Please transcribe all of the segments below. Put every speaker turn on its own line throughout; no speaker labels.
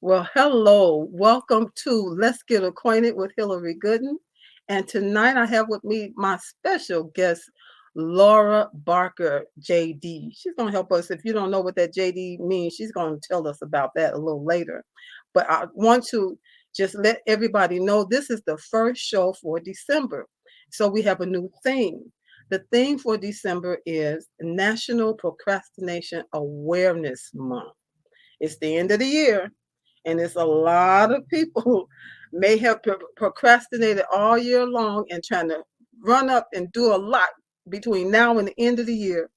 Well, hello. Welcome to Let's Get Acquainted with Hillary Gooden. And tonight I have with me my special guest, Laura Barker, JD. She's going to help us. If you don't know what that JD means, she's going to tell us about that a little later. But I want to just let everybody know this is the first show for December. So we have a new theme. The theme for December is National Procrastination Awareness Month. It's the end of the year, and it's a lot of people may have procrastinated all year long and trying to run up and do a lot between now and the end of the year.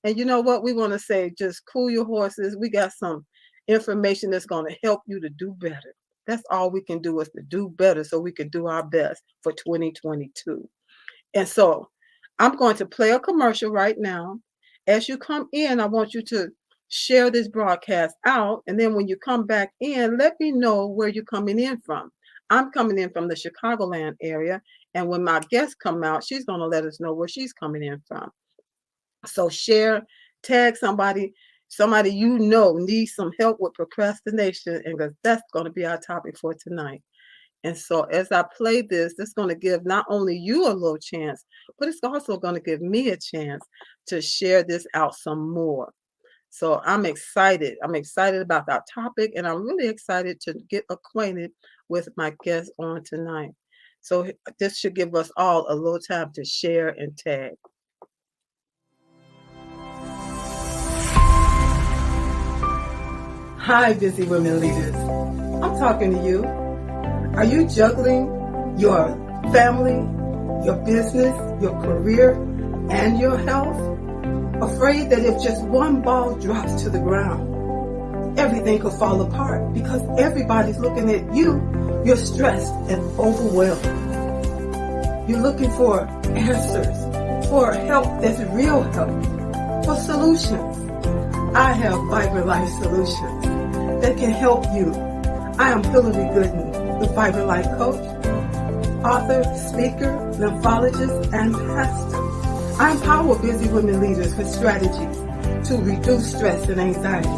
And you know what? We want to say just cool your horses. We got some information that's going to help you to do better. That's all we can do is to do better so we can do our best for 2022. And so I'm going to play a commercial right now. As you come in, I want you to share this broadcast out. And then when you come back in, let me know where you're coming in from. I'm coming in from the Chicagoland area. And when my guests come out, she's going to let us know where she's coming in from. So share, tag somebody you know needs some help with procrastination, and because that's going to be our topic for tonight. And so as I play this, it's going to give not only you a little chance, but it's also going to give me a chance to share this out some more. So I'm excited. I'm excited about our topic, and I'm really excited to get acquainted with my guest on tonight. So this should give us all a little time to share and tag. Hi, busy women leaders. I'm talking to you. Are you juggling your family, your business, your career, and your health? Afraid that if just one ball drops to the ground, everything could fall apart because everybody's looking at you. You're stressed and overwhelmed. You're looking for answers, for help that's real help, for solutions. I have Vibrant Life Solutions that can help you. I am Hillary Gooden, the Vibrant Life Coach, author, speaker, lymphologist, and pastor. I empower busy women leaders with strategies to reduce stress and anxiety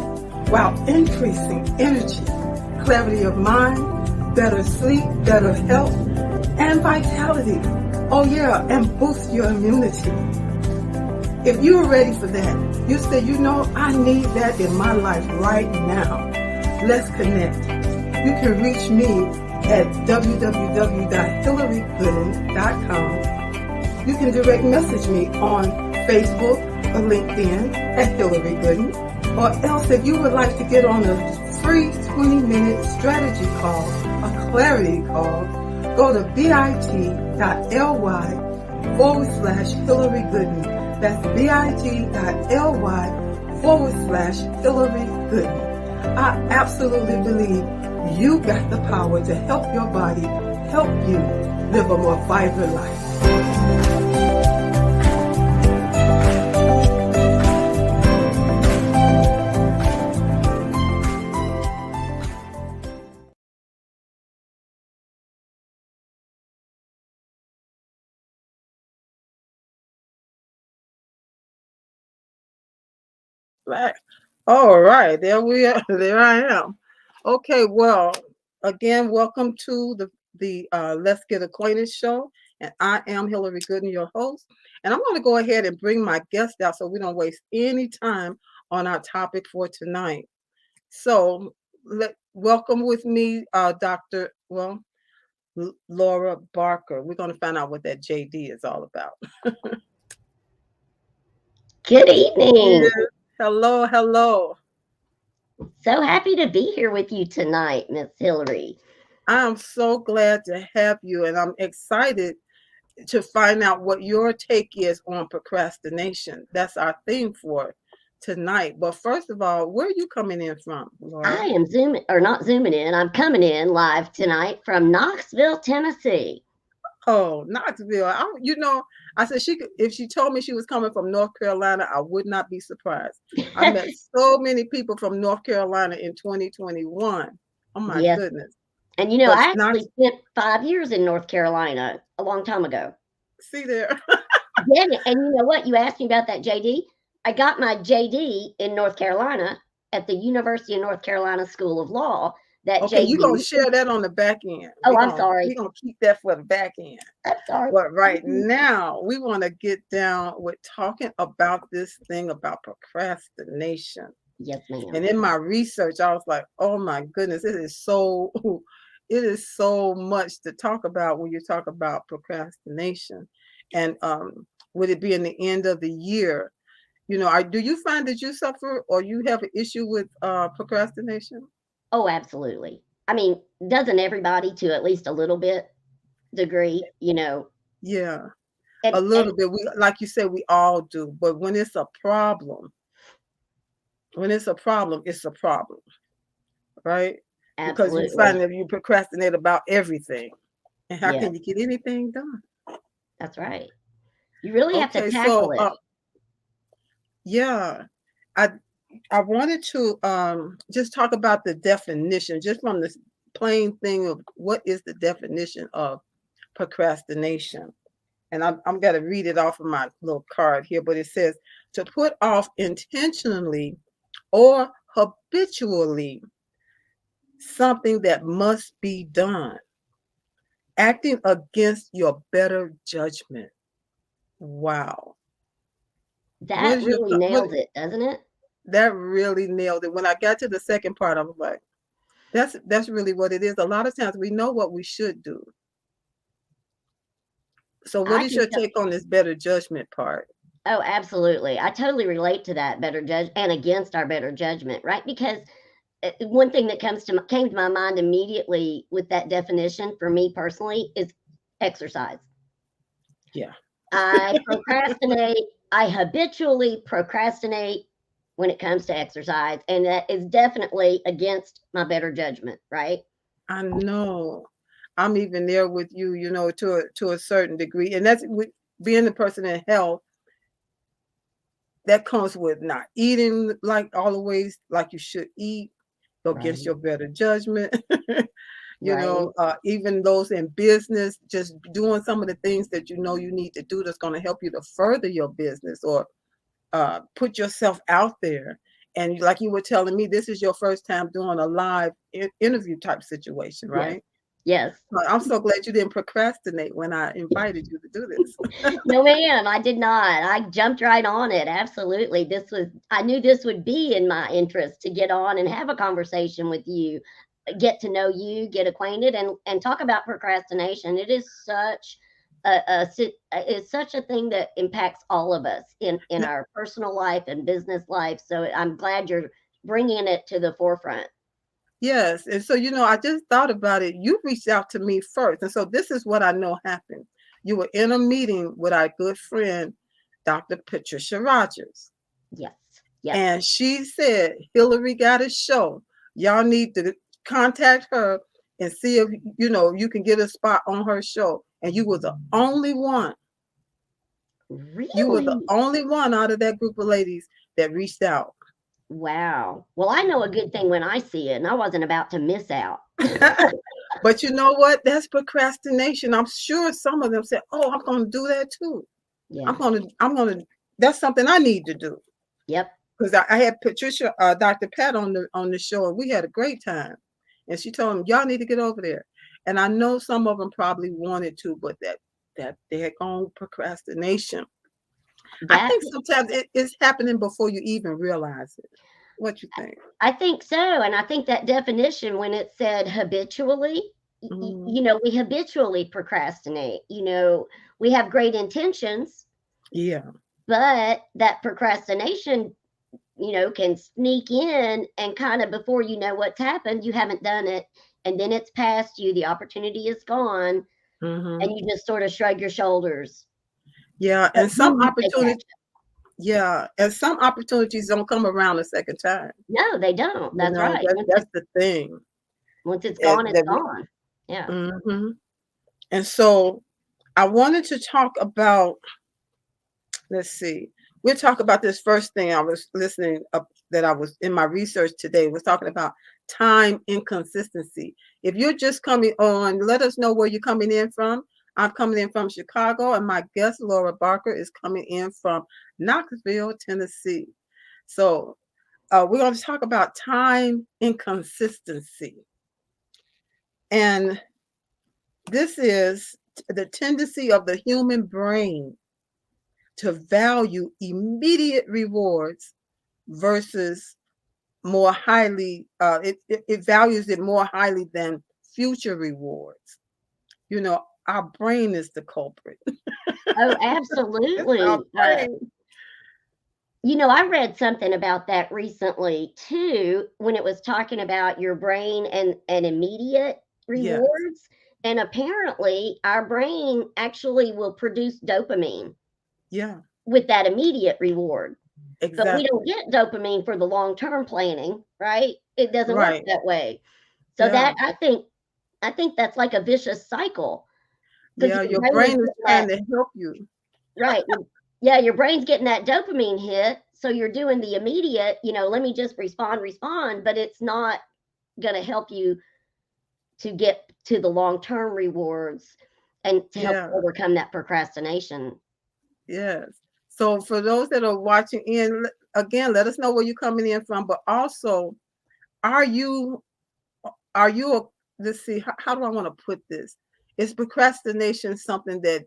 while increasing energy, clarity of mind, better sleep, better health, and vitality. Oh yeah, and boost your immunity. If you're ready for that, you say, I need that in my life right now. Let's connect. You can reach me at www.hillarygooden.com. You can direct message me on Facebook or LinkedIn at Hillary Gooden. Or else if you would like to get on a free 20-minute strategy call, a clarity call, go to bit.ly/Hillary Gooden. That's bit.ly/Hillary Gooden. I absolutely believe you got the power to help your body, help you live a more vibrant life. Right. All right, there we are. There I am. Okay, well, again, welcome to the Let's Get Acquainted show, and I am Hillary Gooden, your host. And I'm going to go ahead and bring my guest out so we don't waste any time on our topic for tonight. So, welcome with me, Dr. Laura Barker. We're going to find out what that JD is all about.
Good evening.
Yes. Hello, hello.
So happy to be here with you tonight, Miss Hillary.
I am so glad to have you, and I'm excited to find out what your take is on procrastination. That's our theme for tonight. But first of all, where are you coming in from, Laura?
I am not zooming in. I'm coming in live tonight from Knoxville, Tennessee.
Oh, Knoxville. I said if she told me she was coming from North Carolina, I would not be surprised. I met so many people from North Carolina in 2021. Oh my goodness.
And I actually spent 5 years in North Carolina a long time ago.
See there.
Yeah, and you know what? You asked me about that JD. I got my JD in North Carolina at the University of North Carolina School of Law. that
Okay, you're gonna
JD.
share that on the back end.
Oh,
We're
I'm
gonna
sorry.
we're gonna keep that for the back end.
I'm sorry.
But right
Mhm.
now, we want to get down with talking about this thing about procrastination.
Yes,
And
ma'am.
in my research, I was like, oh my goodness, it is so it is so much to talk about when you talk about procrastination. And with it being the end of the year, do you find that you suffer or you have an issue with procrastination?
Oh, absolutely. I mean, doesn't everybody to at least a little bit degree,
Yeah, a
and
little bit. We like you said, we all do. But when it's a problem, it's a problem, right? Because you find
absolutely.
that you procrastinate about everything. And how
Yeah,
can you get anything done?
that's right. You really have to
Okay,
tackle
so
it.
yeah, I I wanted to just talk about the definition, just from this plain thing of what is the definition of procrastination. And I'm going to read it off of my little card here, but it says to put off intentionally or habitually something that must be done, acting against your better judgment. Wow. What
That
is your
really
what
nails it, doesn't it?
that really nailed it. When I got to the second part, I was like, that's really what it is. A lot of times we know what we should do. So what
I
is
can
your
tell.
take on this better judgment part?
Oh, absolutely. I totally relate to that better judge and against our better judgment, right? Because one thing that came to my mind immediately with that definition for me personally is exercise.
Yeah.
I procrastinate. I habitually procrastinate when it comes to exercise, and that is definitely against my better judgment, right?
I know. I'm even there with you, to a certain degree. And that's with being the person in health, that comes with not eating like all the ways like you should eat, go against
Right.
your better judgment.
Right.
Even those in business, just doing some of the things that you know you need to do that's going to help you to further your business or put yourself out there. And like you were telling me, this is your first time doing a live interview type situation,
Yes.
right?
Yes.
Well, I'm so glad you didn't procrastinate when I invited you to do this.
No, ma'am, I did not. I jumped right on it. Absolutely. I knew this would be in my interest to get on and have a conversation with you, get to know you, get acquainted, and talk about procrastination. It is such it's such a thing that impacts all of us in
N-
our personal life and business life. So I'm glad you're bringing it to the forefront.
Yes. And so, I just thought about it. You reached out to me first. And so this is what I know happened. You were in a meeting with our good friend, Dr. Patricia Rogers.
Yes. Yes.
And she said, Hillary got a show. Y'all need to contact her and see if, you can get a spot on her show. And you were the only one. You were the
Really?
only one out of that group of ladies that reached out.
Wow. Well, I know a good thing when I see it, and I wasn't about to miss out.
But you know what? That's procrastination. I'm sure some of them said, "Oh, I'm going to do that too.
Yeah.
I'm going to. That's something I need to do."
Yep.
Because I had Patricia, Dr. Pat on the show, and we had a great time. And she told them, "Y'all need to get over there." And I know some of them probably wanted to, but that they're going procrastination. I
That
think sometimes it is happening before you even realize it. What you think?
I think so, and I think that definition when it said habitually,
Mm,
we habitually procrastinate. We have great intentions,
yeah.
but that procrastination, can sneak in and kind of before you know what's happened, you haven't done it, and then it's past you, the opportunity is gone, and
Hmm.
you just sort of shrug your shoulders.
Yeah.
But
And
then
some
you take
opportunities.
action.
Yeah, and some opportunities don't come around a second time.
No, they don't. That's right.
That's the thing.
Once it's
And
gone, it's
that we,
gone. Yeah.
mhm. And so I wanted to talk about, let's see, we'll talk about this first thing I was listening up that I was in my research today was talking about time inconsistency. If you're just coming on, let us know where you're coming in from. I'm coming in from Chicago, and my guest Laura Barker is coming in from Knoxville, Tennessee. So we're going to talk about time inconsistency. And this is the tendency of the human brain to value immediate rewards versus more highly, it values it more highly than future rewards. You know, our brain is the culprit.
Oh,
It's our
absolutely.
brain.
I read something about that recently too, when it was talking about your brain and immediate
Yes.
rewards. And apparently, our brain actually will produce dopamine
Yeah.
with that immediate reward. But we don't
Exactly.
get dopamine for the long term planning, right? It doesn't work
Right.
that way. So
Yeah.
that I think that's like a vicious cycle because
Yeah.
your
Your
brain is
brain is
getting
trying
that
to help you.
right. Yeah, your brain's getting that dopamine hit, so you're doing the immediate, let me just respond, but it's not going to help you to get to the long-term rewards and to help
Yeah.
overcome that procrastination.
Yes. So for those that are watching in, again, let us know where you're coming in from. But also, are you are you a, let's see, how do I want to put this? Is procrastination something that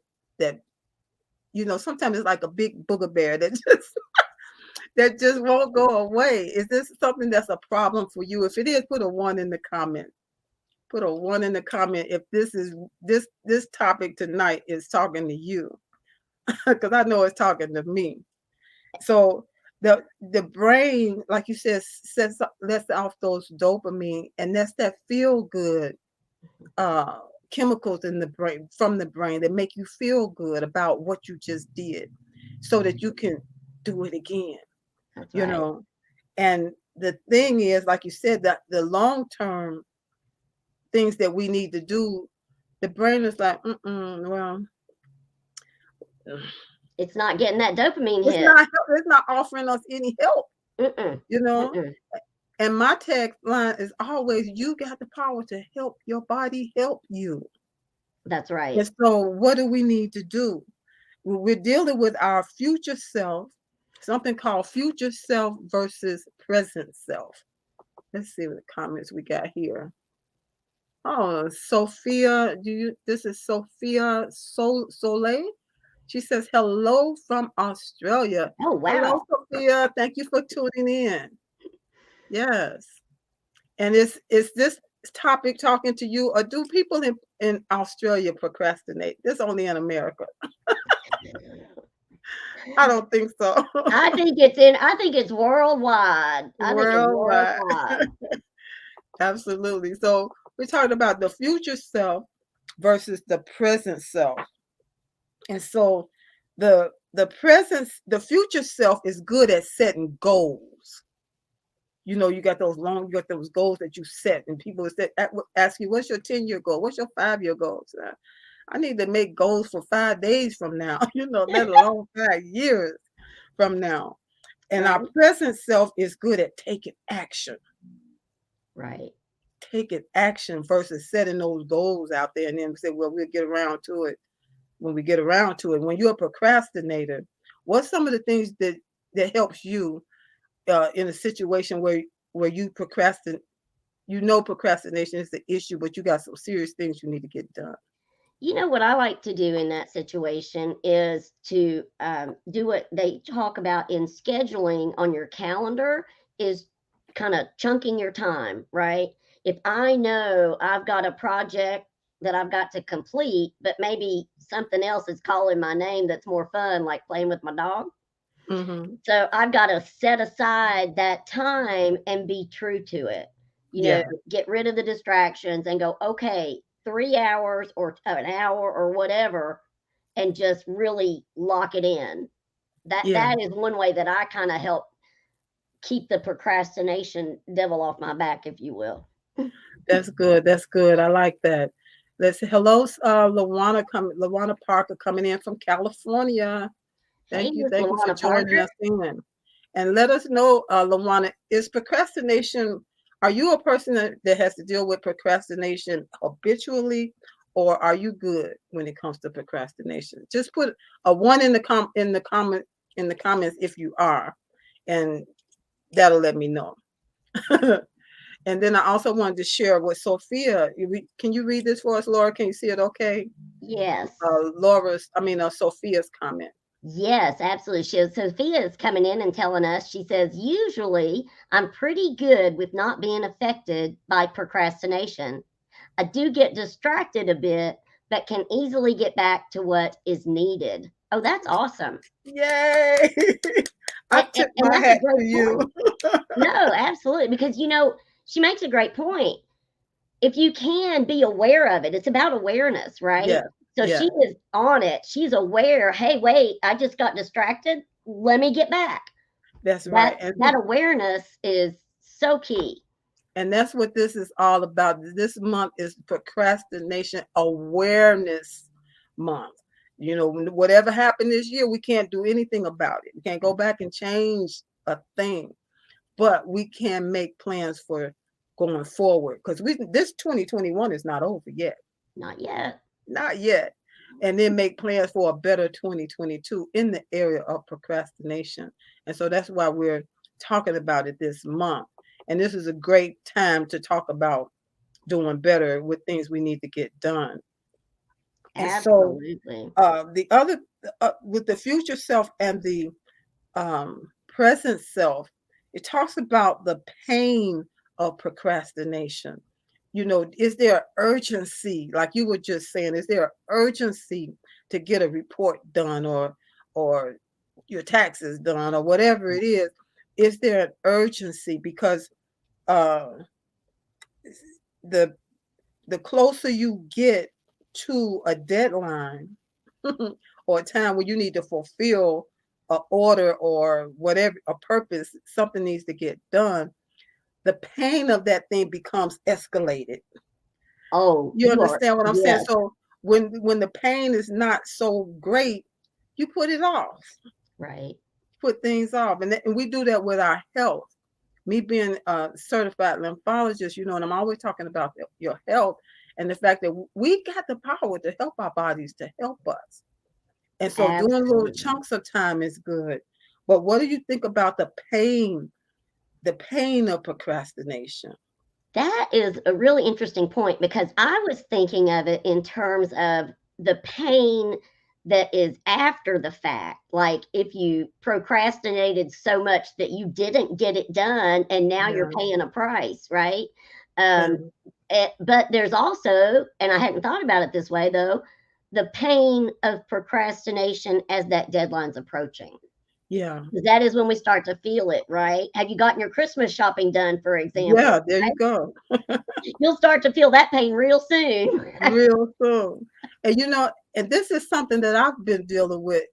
sometimes it's like a big booger bear that just that just won't go away? Is this something that's a problem for you? If it is, put a one in the comment. Put a one in the comment if this topic tonight is talking to you, because I know it's talking to me. So the brain, like you said, lets off those dopamine, and that's that feel good uh chemicals in the brain, from the brain, that make you feel good about what you just did, so that you can do it again.
That's
You
right.
know, and the thing is, like you said, that the long term things that we need to do, the brain is like, well,
It's not getting that dopamine
it's
hit.
not it's not offering us any help.
Mm-mm.
You know,
Mm-mm.
and my tagline is always, you got the power to help your body help you.
That's right.
And so, what do we need to do? We're dealing with our future self, something called future self versus present self. Let's see what comments we got here. Oh, Sophia, this is Sophia Soleil. She says, hello from Australia.
Oh,
Hello,
wow.
Sophia. Thank you for tuning in. Yes. And is this topic talking to you, or do people in Australia procrastinate? This only in America. I don't think so.
I think it's worldwide. I think it's
Worldwide.
worldwide.
Absolutely. So we're talking about the future self versus the present self. And so the future self is good at setting goals. You got those goals that you set, and people ask you, what's your 10-year goal? What's your 5-year goals? I need to make goals for 5 days from now, let alone 5 years from now. And our
Right,
present self is good at
right.
taking action versus setting those goals out there and then say, well, we'll get around to it when we get around to it. When you're a procrastinator, what's some of the things that helps you in a situation where you procrastinate? Procrastination is the issue, but you got some serious things you need to get done.
You know what I like to do in that situation is to do what they talk about in scheduling on your calendar is kind of chunking your time, right? If I know I've got a project that I've got to complete, but maybe something else is calling my name that's more fun, like playing with my dog.
Mm-hmm.
So I've got to set aside that time and be true to it.
Yeah,
Get rid of the distractions and go, okay, 3 hours or an hour or whatever, and just really lock it in. That
yeah,
that is one way that I kind of help keep the procrastination devil off my back, if you will.
that's good. That's good. I like that. Let's see. Hello, Lawana Parker coming in from California.
Hey,
Thank you.
Miss
Thank you for
Luana
joining
Parker.
us in. And let us know, Lawana, is procrastination, are you a person that has to deal with procrastination habitually, or are you good when it comes to procrastination? Just put a one in the comments if you are, and that'll let me know. And then I also wanted to share with Sophia. Can you read this for us, Laura? Can you see it okay?
Yes.
Sophia's comment.
Yes, absolutely. Sophia is coming in and telling us, she says, usually I'm pretty good with not being affected by procrastination. I do get distracted a bit, but can easily get back to what is needed. Oh, that's awesome.
Yay! I
And, and,
tip
and
my
that's a
hat to
great
you.
point. No, absolutely. Because, she makes a great point. If you can be aware of it, it's about awareness, right?
Yes,
So she
yes,
is on it. She's aware. Hey, wait, I just got distracted. Let me get back.
that's
That
right. And
that awareness is so key.
and that's what this is all about. This month is Procrastination Awareness Month. Whatever happened this year, we can't do anything about it. We can't go back and change a thing, but we can make plans for going forward because this 2021 is not over yet.
Not yet.
Not yet. And then make plans for a better 2022 in the area of procrastination. And so that's why we're talking about it this month. And this is a great time to talk about doing better with things we need to get done. And so
Absolutely.
the other, with the future self and the present self, it talks about the pain of procrastination. Is there urgency, like you were just saying, is there urgency to get a report done or your taxes done or whatever it is? Is there an urgency? Because uh, the the closer you get to a deadline or a time where you need to fulfill a order or whatever, a purpose, something needs to get done, the pain of that thing becomes escalated.
Oh,
You
you are,
understand what I'm saying?
yes,
So when the pain is not so great, you put it off,
right.
put things off, and we do that with our health. Me being a certified lymphologist, and I'm always talking about your health and the fact that we got the power to help our bodies to help us. And so doing little
Absolutely.
chunks of time is good. But what do you think about the pain of procrastination?
That is a really interesting point because I was thinking of it in terms of the pain that is after the fact. Like if you procrastinated so much that you didn't get it done and now you're
Yeah,
paying a price, right? Um,
yeah,
but there's also, and I hadn't thought about it this way though, the pain of procrastination as that deadline's approaching.
yeah,
'Cause that is when we start to feel it, right? Have you gotten your Christmas shopping done, for example?
yeah. There you go.
You'll start to feel that pain real soon.
Real soon. And this is something that I've been dealing with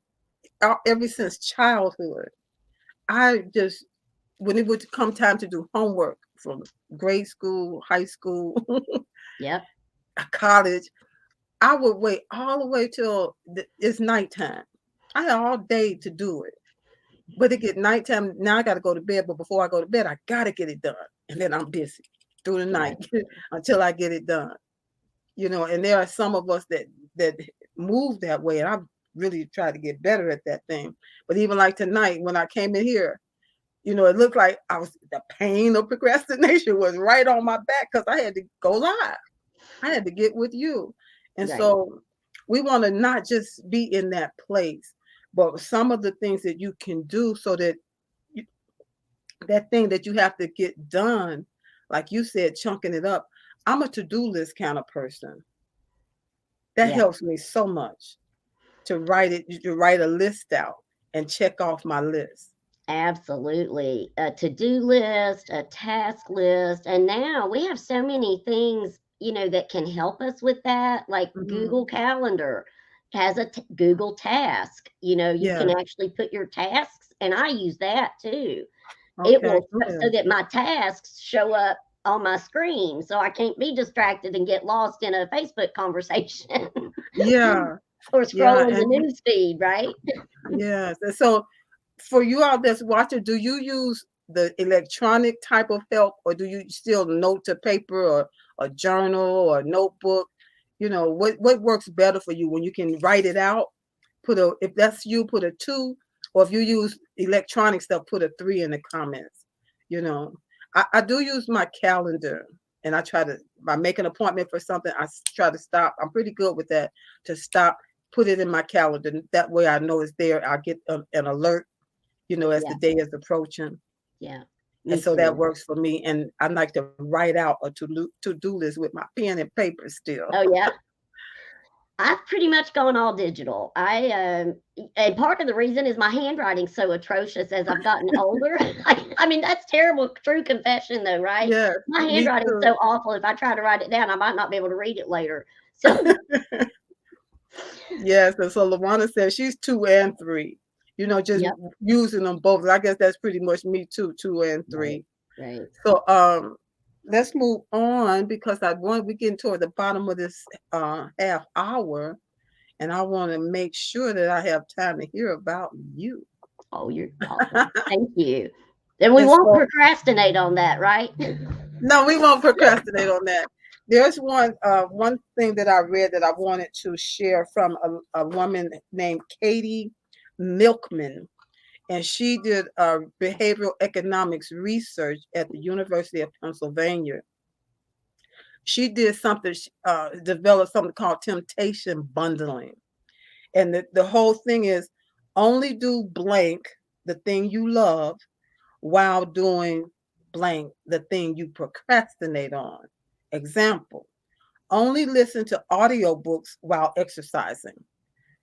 ever since childhood. I just, when it would come time to do homework from grade school, high school,
Yep.
college, I would wait all the way till it's nighttime. I had all day to do it. But it get nighttime. Now I got to go to bed. But before I go to bed, I got to get it done. And then I'm busy through the night
Right.
until I get it done. And there are some of us that move that way. And I've really tried to get better at that thing. But even like tonight, when I came in here, it looked like the pain of procrastination was right on my back because I had to go live. I had to get with you. And
Right.
so we want to not just be in that place, but some of the things that you can do so that you, that thing that you have to get done, like you said, chunking it up. I'm a to-do list kind of person. That
Yeah.
helps me so much to write a list out and check off my list.
Absolutely. A to-do list, a task list, and now we have so many things, that can help us with that, like
Hmm.
Google Calendar has a Google Task. You can
Yeah.
actually put your tasks, and I use that too. It
Okay.
will so
Good.
that my tasks show up on my screen, so I can't be distracted and get lost in a Facebook conversation
Yeah.
or
Yeah.
scrolling the news feed, right?
Yes. And so for you all that's watching, do you use the electronic type of help or do you still note to paper or a journal or a notebook? What works better for you when you can write it out? If that's you, put a 2, or if you use electronic stuff, put a 3 in the comments. You know, I do use my calendar, and I try to by making an appointment for something, try to stop. I'm pretty good with that to stop, put it in my calendar. That way I know it's there. I get an alert, as
Yeah,
the day is approaching.
yeah.
And
Me
so that
too.
works for me. And I like to write out a to-do list with my pen and paper still.
Oh, yeah. I've pretty much gone all digital. And part of the reason is my handwriting's so atrocious as I've gotten older. I mean, that's terrible, true confession, though, right?
Yes,
My
me
handwriting's
too.
so awful. If I try to write it down, I might not be able to read it later. So,
Yes, and so Lawana says she's 2 and 3, just
yep,
using them both. I guess that's pretty much me too, 2 and
right,
3.
right.
So, let's move on because we're getting toward the bottom of this half hour, and I want to make sure that I have time to hear about you.
Oh, you're awesome. Thank you. Then we
And
won't
so,
procrastinate on that, right?
no, we won't procrastinate on that. There's one thing that I read that I wanted to share from a woman named Katie Milkman, and she did behavioral economics research at the University of Pennsylvania. She did something, developed something called temptation bundling, and the whole thing is only do blank the thing you love while doing blank the thing you procrastinate on. Example, only listen to audiobooks while exercising.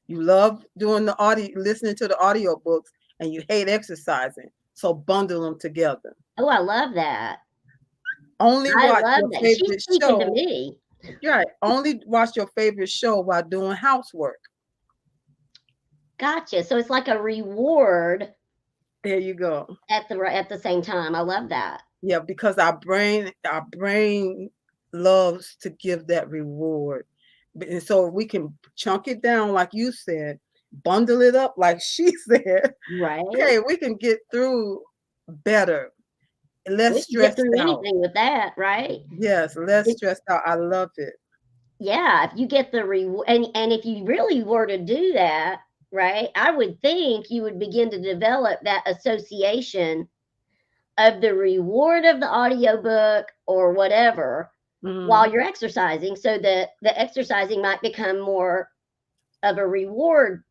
You love doing listening to the audiobooks, and you hate exercising. So bundle them together.
Oh, I love that.
Only
I
watch
love
your
that. She's
favorite
speaking to
show.
me.
Right. Only watch your favorite show while doing housework.
Gotcha. So it's like a reward
There you go.
at the same time. I love that.
Yeah, because our brain loves to give that reward. And so we can chunk it down, like you said, bundle it up, like she said.
Right?
Hey, we can get through better, less
We can get
stressed
through
out.
anything with that, right?
Yes, less
It,
stressed out. I love it.
yeah, if you get the reward, and if you really were to do that, right, I would think you would begin to develop that association of the reward of the audiobook or whatever while
Mhm.
you're exercising, so that the exercising might become more of a reward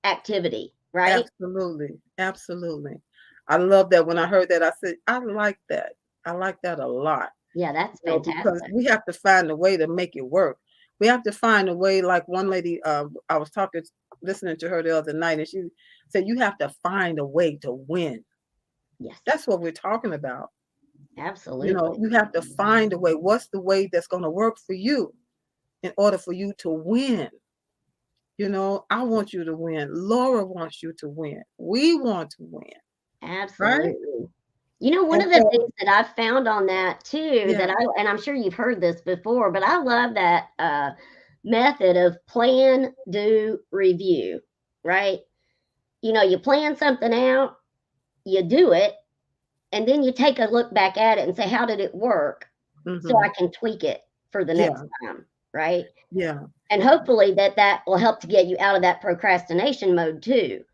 activity, right?
Absolutely. Absolutely. I love that. When I heard that, I said, I like that. I like that a lot.
Yeah, that's
Because
fantastic.
we have to find a way to make it work. We have to find a way, like one lady, I was listening to her the other night, and she said, you have to find a way to win.
Yes,
That's what we're talking about.
absolutely.
You have to find a way. What's the way that's going to work for you in order for you to win? I want you to win. Laura wants you to win. We want to win, right?
Absolutely. You know, one
And
of the
so,
things that I've found on that too,
yeah.
and I'm sure you've heard this before, but I love that method of plan, do, review, right? You know, you plan something out, you do it, and then you take a look back at it and say, how did it work? So
Hmm.
I can tweak it for the next
Yeah.
time, right?
Yeah.
And hopefully that will help to get you out of that procrastination mode too.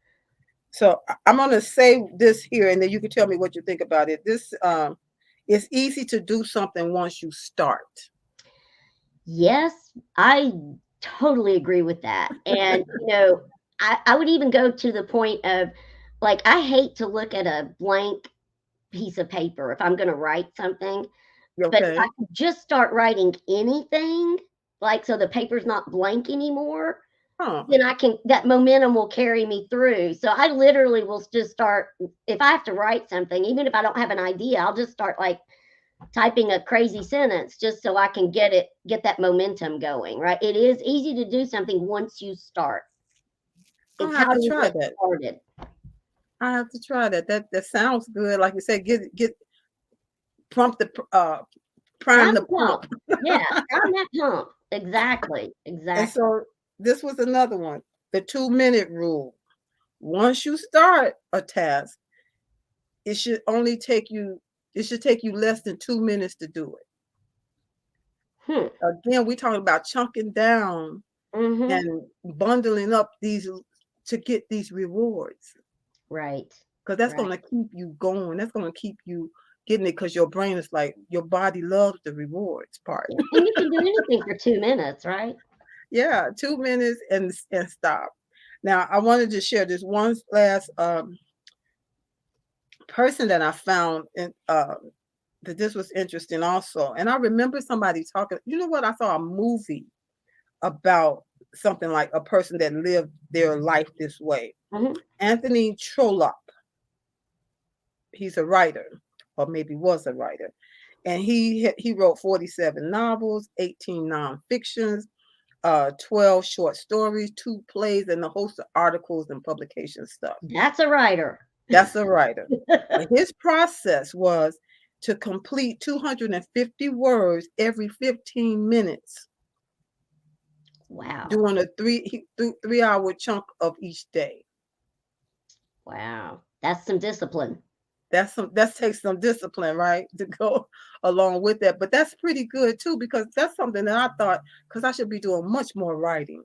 So I'm going to say this here, and then you can tell me what you think about it. This it's easy to do something once you start.
Yes, I totally agree with that. And, I would even go to the point of like, I hate to look at a blank piece of paper if I'm going to write something. But if I
Okay.
could just start writing anything, like so the paper's not blank anymore,
Huh.
then that momentum will carry me through. So I literally will just start, if I have to write something, even if I don't have an idea, I'll just start like typing a crazy sentence just so I can get that momentum going, right? It is easy to do something once you start.
I'll
It's
have
how
to
do you
try
get
that.
started?
I have to try that. That sounds good. Like you said, get prompt the prime
Prime
the
the pump.
pump.
Yeah, prime that pump. Exactly.
And
Exactly.
so this was another one, the 2-minute rule. Once you start a task, it should only take you it should take you less than 2 minutes to do it.
Hmm.
Again, we talking about chunking down
Mm-hmm.
and bundling up these to get these rewards,
Right.
because that's
Right.
going to keep you going. That's going to keep you getting it because your brain is like your body loves the rewards part.
Yeah, and you can do anything for 2 minutes, right?
Yeah, 2 minutes and stop. Now I wanted to share this one last person that I found in that this was interesting also. And I remember somebody talking, you know what? I saw a movie about something like a person that lived their life this way.
Hmm.
Anthony Trollope, he's a writer, or maybe was a writer. And he wrote 47 novels, 18 nonfictions, 12 short stories, 2 plays, and a host of articles and publication stuff.
That's a writer.
That's a writer. And his process was to complete 250 words every 15 minutes
Wow.
during a 3 hour chunk of each day.
Wow. That's some discipline.
That takes some discipline, right, to go along with that. But that's pretty good too, because that's something that I thought, because I should be doing much more writing.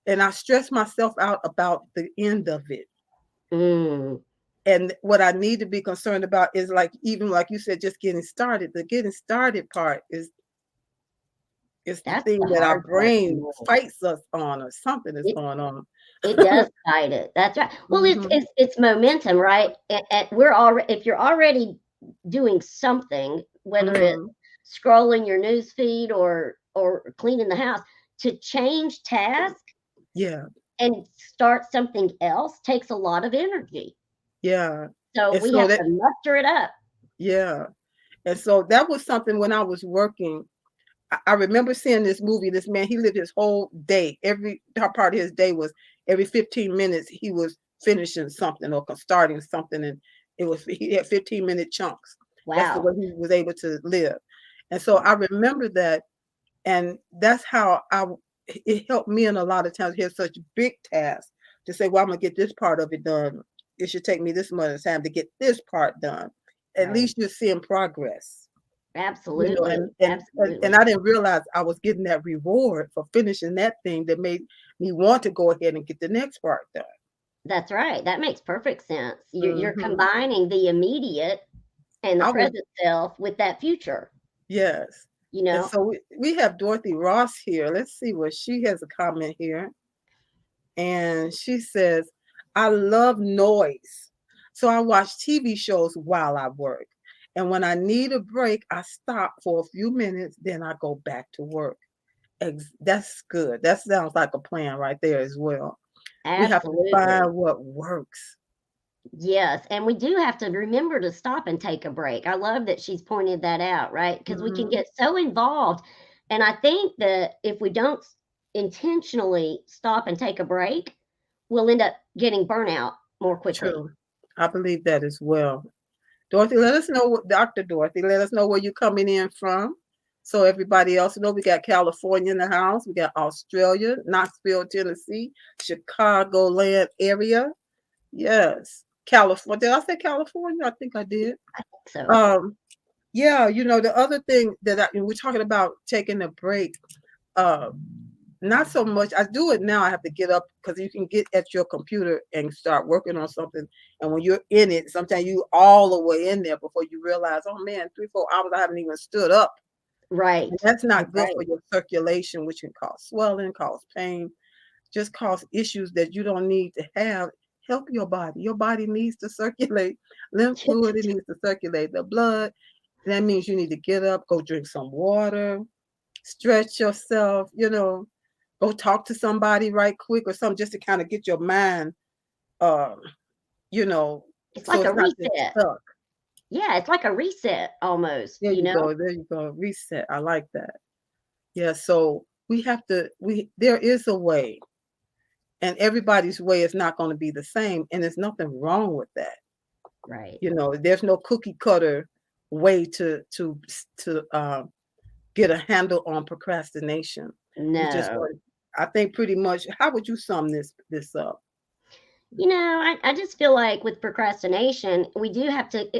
And I stress myself out about the end of it.
Mm,
And what I need to be concerned about is, like, even like you said, just getting started. The getting started part is the
that's
thing
the
that our
hard part to
brain
me.
fights us on, or something is
It
going on.
it does fight it. That's right. Well, it's
Hmm.
it's it's momentum, right? And we're already if you're already doing something, whether it's
Hmm.
scrolling your news feed or cleaning the house, to change task
Yeah,
and start something else takes a lot of energy.
yeah.
So
And
we
so
have
that,
to muster it up.
yeah. And so that was something when I was working. I remember seeing this movie. This man, he lived his whole day. Every part of his day was every 15 minutes he was finishing something or starting something, and he had 15-minute chunks. That's the
Wow.
way he was able to live. And so I remember that, and that's how it helped me in a lot of times. Here's such big tasks to say, well, I'm gonna get this part of it done. It should take me this much time to get this part done. At
Right.
least you're seeing progress.
Absolutely.
And
Absolutely.
I didn't realize I was getting that reward for finishing that thing that made me want to go ahead and get the next part done.
That's right. That makes perfect sense. You're
Hmm.
combining the immediate and the
I was
present self with that future,
Yes.
you
And
know?
so we have Dorothy Ross here. Let's see what she has a comment here. And she says, I love noise. So I watch TV shows while I work. And when I need a break, I stop for a few minutes, then I go back to work. That's good. That sounds like a plan right there as well. We have to
Absolutely.
find what works.
Yes, and we do have to remember to stop and take a break. I love that she's pointed that out, right? Because we can
Mhm.
get so involved. And I think that if we don't intentionally stop and take a break, we'll end up getting burnout more quickly.
True. I believe that as well. Dorothy, let us know Dr. Dorothy, let us know where you're coming in from. So everybody else know, we got California in the house, we got Australia, Knoxville, Tennessee, Chicagoland area. Yes. California. Did I say California? I think I did.
So,
Um, yeah, the other thing that we're talking about taking a break. Uh, Not so much. I do it now. I have to get up because you can get at your computer and start working on something. And when you're in it, sometimes you all the way in there before you realize, oh man, 3, 4 hours I haven't even stood up.
right.
And that's not good for
Right.
your circulation, which can cause swelling, cause pain, just cause issues that you don't need to have. Help your body. Your body needs to circulate lymph fluid. It needs to circulate the blood. That means you need to get up, go drink some water, stretch yourself, go talk to somebody right quick or something, just to kind of get your mind, um, you know,
It's
so
like a
it's not just
reset.
stuck.
Yeah, it's like a reset almost,
There
you
you
know?
go. There you go. Reset. I like that. Yeah. So there is a way, and everybody's way is not going to be the same. And there's nothing wrong with that.
Right.
There's no cookie cutter way to get a handle on procrastination. We just
No.
want, I think pretty much, how would you sum this up?
I just feel like with procrastination, we do have to,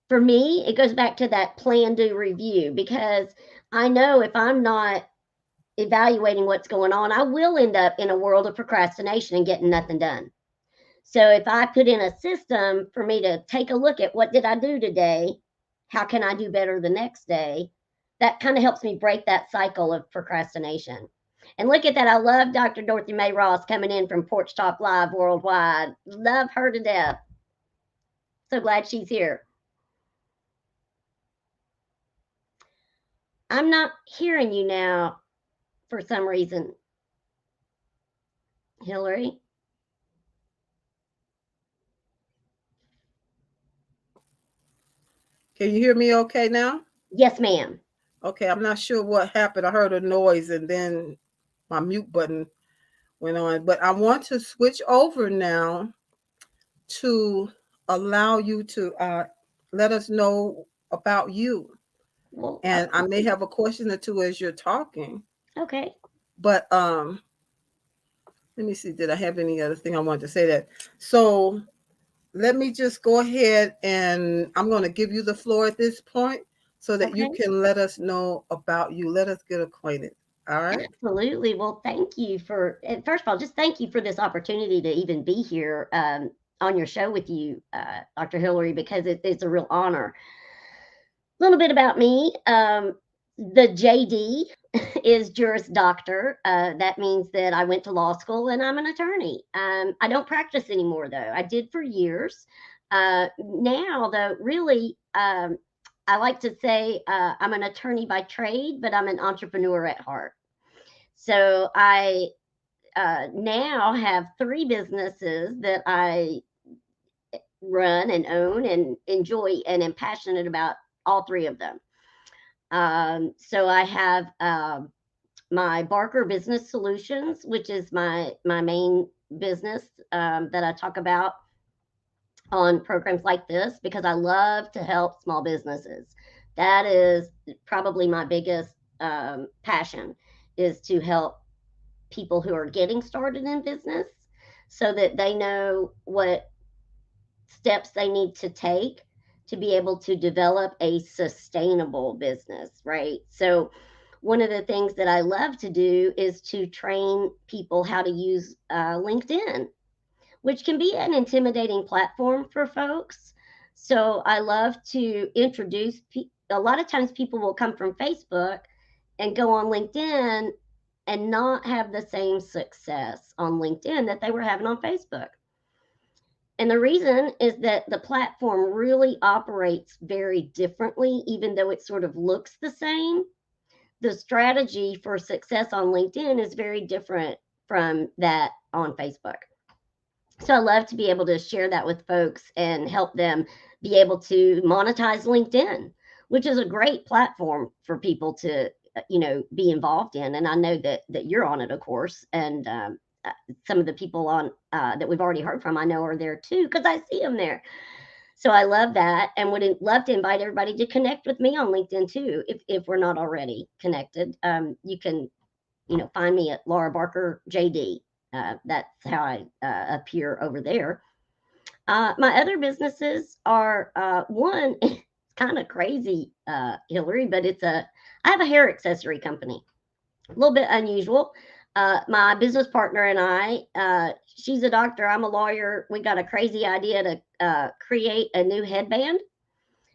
for me, it goes back to that plan, do, review, because I know if I'm not evaluating what's going on, I will end up in a world of procrastination and getting nothing done. So if I put in a system for me to take a look at what did I do today, how can I do better the next day, that kind of helps me break that cycle of procrastination. And look at that. I love Dr. Dorothy May Ross coming in from Porch Talk Live Worldwide. Love her to death. So glad she's here. I'm not hearing you now for some reason, Hillary.
Can you hear me okay now?
Yes, ma'am.
Okay, I'm not sure what happened. I heard a noise and then my mute button went on. But I want to switch over now to allow you to let us know about you.
Well,
And I may have a question or two as you're talking.
okay.
But let me see, did I have any other thing I wanted to say that? So let me just go ahead and I'm going to give you the floor at this point so that you
Okay.
can let us know about you. Let us get acquainted. All right.
Absolutely. Well, thank you for, first of all, just thank you for this opportunity to even be here on your show with you, Dr. Hillary, because it's a real honor. A little bit about me. The JD is Juris Doctor. That means that I went to law school and I'm an attorney. I don't practice anymore, though. I did for years. Now, though, really, I like to say I'm an attorney by trade, but I'm an entrepreneur at heart. So I now have three businesses that I run and own and enjoy and am passionate about all three of them. So I have my Barker Business Solutions, which is my main business that I talk about on programs like this because I love to help small businesses. That is probably my biggest passion is to help people who are getting started in business so that they know what steps they need to take to be able to develop a sustainable business, right? So, one of the things that I love to do is to train people how to use LinkedIn, which can be an intimidating platform for folks. So, I love to introduce a lot of times people will come from Facebook and go on LinkedIn and not have the same success on LinkedIn that they were having on Facebook. And the reason is that the platform really operates very differently, even though it sort of looks the same. The strategy for success on LinkedIn is very different from that on Facebook. So I love to be able to share that with folks and help them be able to monetize LinkedIn, which is a great platform for people to be involved in. And I know that you're on it, of course, and some of the people on that we've already heard from, I know are there too because I see them there. So I love that and would love to invite everybody to connect with me on LinkedIn too, if we're not already connected. You can find me at Laura Barker JD. That's how I appear over there. My other businesses are one. It's kind of crazy, Hillary, but I have a hair accessory company. A little bit unusual. My business partner and I, she's a doctor, I'm a lawyer. We got a crazy idea to create a new headband.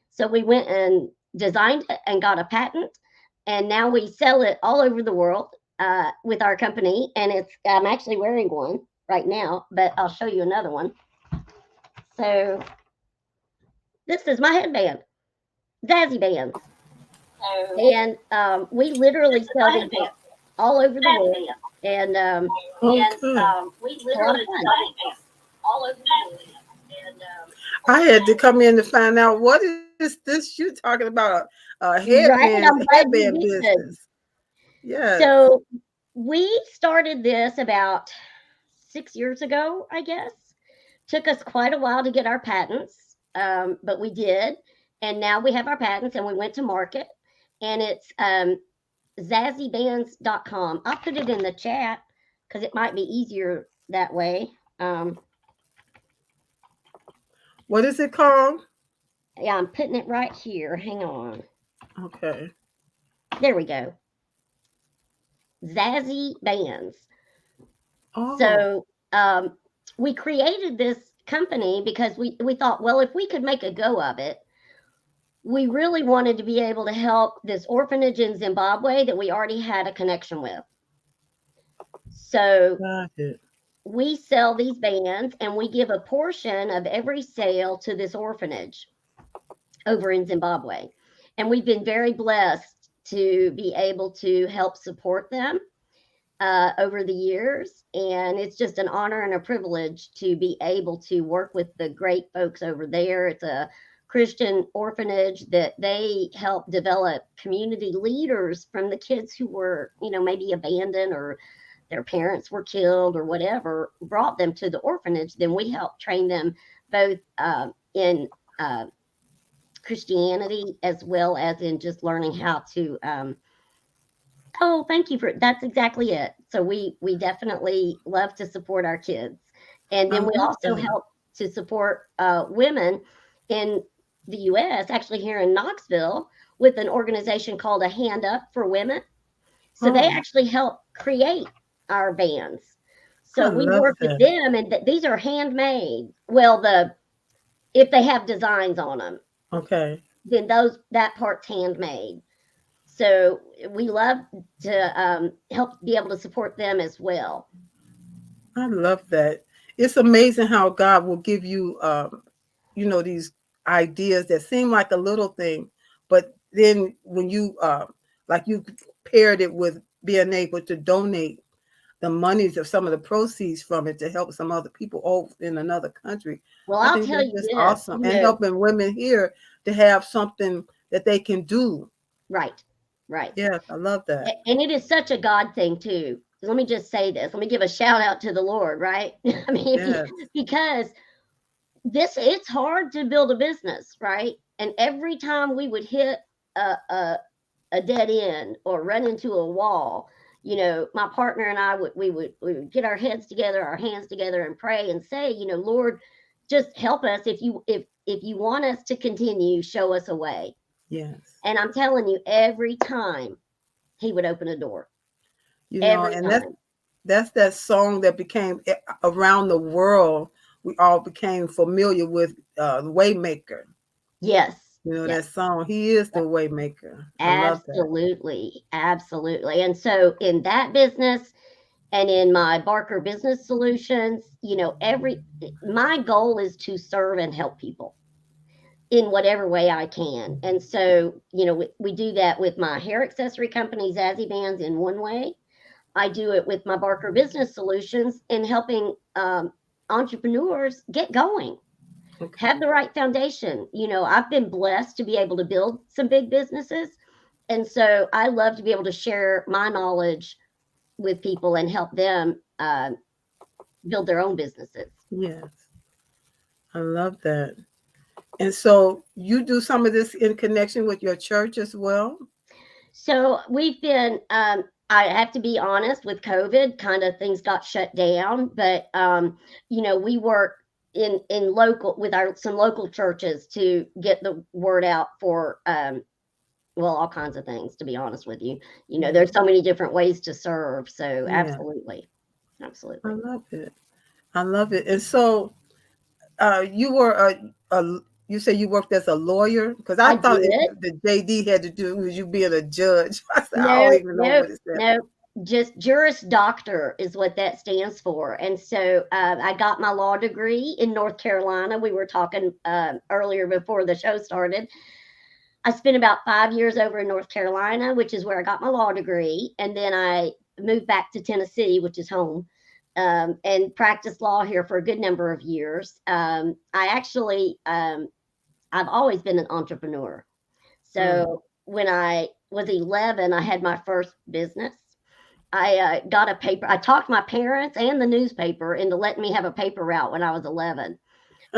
So we went and designed it and got a patent, and now we sell it all over the world with our company. And I'm actually wearing one right now, but I'll show you another one. So this is my headband, Zazzy Bands, and we literally sell these all over the world, and it's a lot of fun.
All over the world. And I had to come in to find out what is this you talking about a
Right, I'm glad
headband
you did.
business. Yes.
So we started this about 6 years ago, I guess. Took us quite a while to get our patents, but we did. And now we have our patents and we went to market. And it's zazzybands.com. I'll put it in the chat because it might be easier that way.
What is it called?
Yeah, I'm putting it right here. Hang on.
Okay.
There we go. Zazzy Bands.
Oh.
So we created this company because we thought, well, if we could make a go of it, we really wanted to be able to help this orphanage in Zimbabwe that we already had a connection with. So
Got it.
we sell these bands and we give a portion of every sale to this orphanage over in Zimbabwe. And we've been very blessed to be able to help support them over the years. And it's just an honor and a privilege to be able to work with the great folks over there. It's a Christian orphanage that they help develop community leaders from the kids who were, maybe abandoned or their parents were killed or whatever, brought them to the orphanage. Then we help train them both in Christianity as well as in just learning how to oh, thank you for that's exactly it. So we definitely love to support our kids. And
I
then we
love
also
that.
help to support women in the US, actually here in Knoxville, with an organization called A Hand Up for Women. So they
Oh,
actually help create our vans. So
I
we
love
work with
that.
them, and these are handmade. Well, the if they have designs on them,
Okay.
then that part's handmade. So we love to help be able to support them as well.
I love that. It's amazing how God will give you, these ideas that seem like a little thing, but then when you, like you paired it with being able to donate the monies of some of the proceeds from it to help some other people over in another country.
Well,
I
I'll
think
tell
that's
you
just
this,
awesome. And helping women here to have something that they can do.
right, right.
Yes, I love that.
And it is such a God thing too. Let me just say this. Let me give a shout out to the Lord, right? I mean,
Yes.
because it's hard to build a business, right? And every time we would hit a, a, a dead end or run into a wall, my partner and I we would get our heads together, our hands together, and pray and say, Lord, just help us. If you want us to continue, show us a way.
Yes.
And I'm telling you, every time he would open a door, every
And
time.
that's that song that became around the world. We all became familiar with the Waymaker.
Yes, yes.
That song. He is the Waymaker. I love that.
Absolutely, absolutely. And so in that business and in my Barker Business Solutions, every my goal is to serve and help people in whatever way I can. And so, we do that with my hair accessory company, Zazzy Bands, in one way. I do it with my Barker Business Solutions in helping entrepreneurs get going,
Okay.
have the right foundation. I've been blessed to be able to build some big businesses. And so I love to be able to share my knowledge with people and help them build their own businesses.
Yes. I love that. And so you do some of this in connection with your church as well?
So we've been, I have to be honest, with COVID, kind of things got shut down, but, we work in local with some local churches to get the word out for, well, all kinds of things, to be honest with you. There's so many different ways to serve. So
Yeah.
absolutely.
I
Absolutely.
love it. I love it. And so you were you say you worked as a lawyer? Because I
I
thought
did.
the JD had to do with you being a judge. I said, I don't
No,
even know
no,
what it said.
no. Just Juris Doctor is what that stands for. And so I got my law degree in North Carolina. We were talking earlier before the show started. I spent about 5 years over in North Carolina, which is where I got my law degree. And then I moved back to Tennessee, which is home, and practiced law here for a good number of years. I actually, I've always been an entrepreneur.
Mm.
So when I was 11, I had my first business. I got a paper. I talked my parents and the newspaper into letting me have a paper route when I was 11.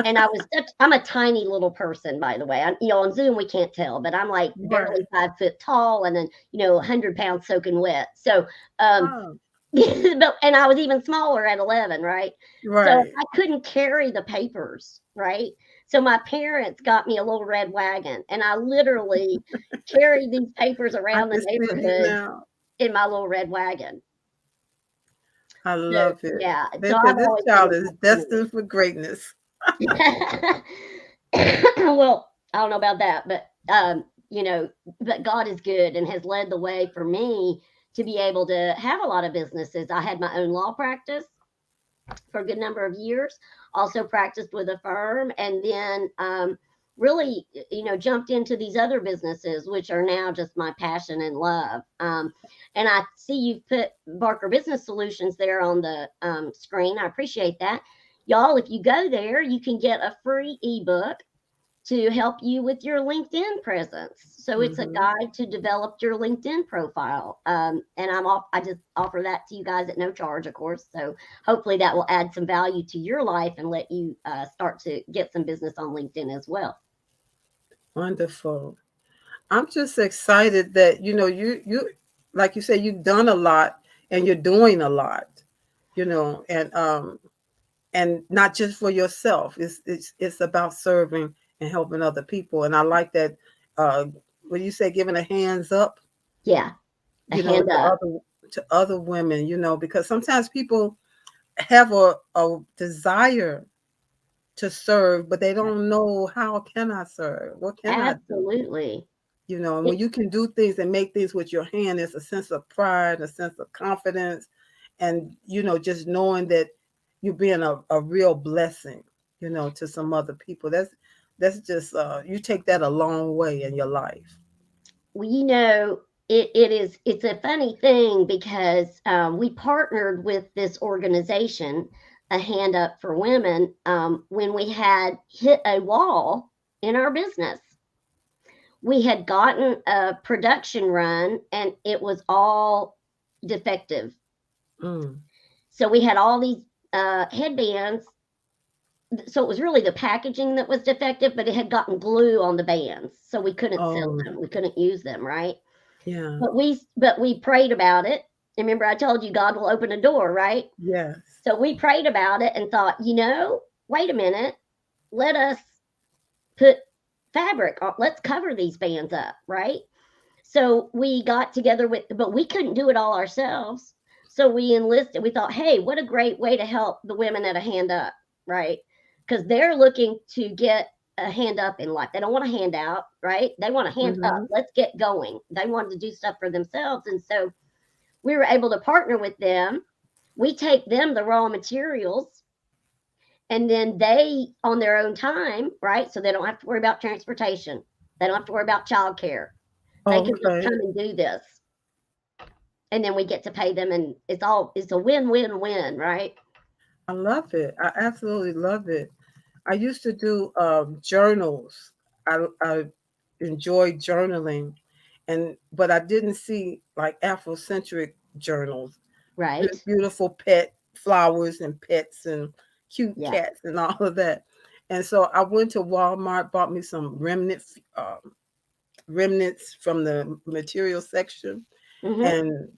And I'm a tiny little person, by the way. On Zoom, we can't tell, but I'm like
Right.
barely 5 foot tall and then, 100 pounds soaking wet. So,
Oh,
and I was even smaller at 11, right? So
right.
I couldn't carry the papers, right? So my parents got me a little red wagon, and I literally carried these papers
I
around the
can see you
neighborhood
now.
in my little red wagon.
I
So
love it.
yeah,
They
so
said
I've
this
always been
child is
a
destined for greatness.
well, I don't know about that, but you know, but God is good and has led the way for me to be able to have a lot of businesses. I had my own law practice for a good number of years, also practiced with a firm, and then really, you know, jumped into these other businesses, which are now just my passion and love. And I see you've put Barker Business Solutions there on the screen. I appreciate that. Y'all, if you go there, you can get a free ebook to help you with your LinkedIn presence. So it's a
Hmm.
guide to develop your LinkedIn profile. And I just offer that to you guys at no charge, of course. So hopefully that will add some value to your life and let you start to get some business on LinkedIn as well.
Wonderful. I'm just excited that you like you say you've done a lot and you're doing a lot, and not just for yourself. It's about serving and helping other people. And I like that uh when you say giving a hands up,
Yeah, a hand
to
up.
other women, because sometimes people have a desire to serve, but they don't know how can I serve? What can I do?
Absolutely.
And when
It,
you can do things and make things with your hand, it's a sense of pride, a sense of confidence, and just knowing that you're being a real blessing, to some other people. That's just you take that a long way in your life.
well, you know, it's a funny thing because we partnered with this organization, a hand up for women, when we had hit a wall in our business. We had gotten a production run and it was all defective.
Mm.
So we had all these headbands. So it was really the packaging that was defective, but it had gotten glue on the bands, so we couldn't sell
Oh,
them. We couldn't use them, right?
yeah.
But we prayed about it. Remember, I told you God will open a door, right?
Yes.
So we prayed about it and thought, wait a minute, let us put fabric on, let's cover these bands up, right? So we got together but we couldn't do it all ourselves. So we enlisted, we thought, hey, what a great way to help the women at a hand up, right? Because they're looking to get a hand up in life. They don't want a handout, right? They want a hand up.
Hmm.
Let's get going. They wanted to do stuff for themselves. And so we were able to partner with them. We take them the raw materials and then they on their own time, right? So they don't have to worry about transportation. They don't have to worry about childcare. They can just
Okay.
come and do this. And then we get to pay them and it's a win-win-win, right?
I love it. I absolutely love it. I used to do journals. I enjoyed journaling, but I didn't see like Afrocentric journals,
Right.
beautiful pet flowers and pets and cute
Yeah.
cats and all of that. And so I went to Walmart, bought me some remnants from the material section,
Hmm.
and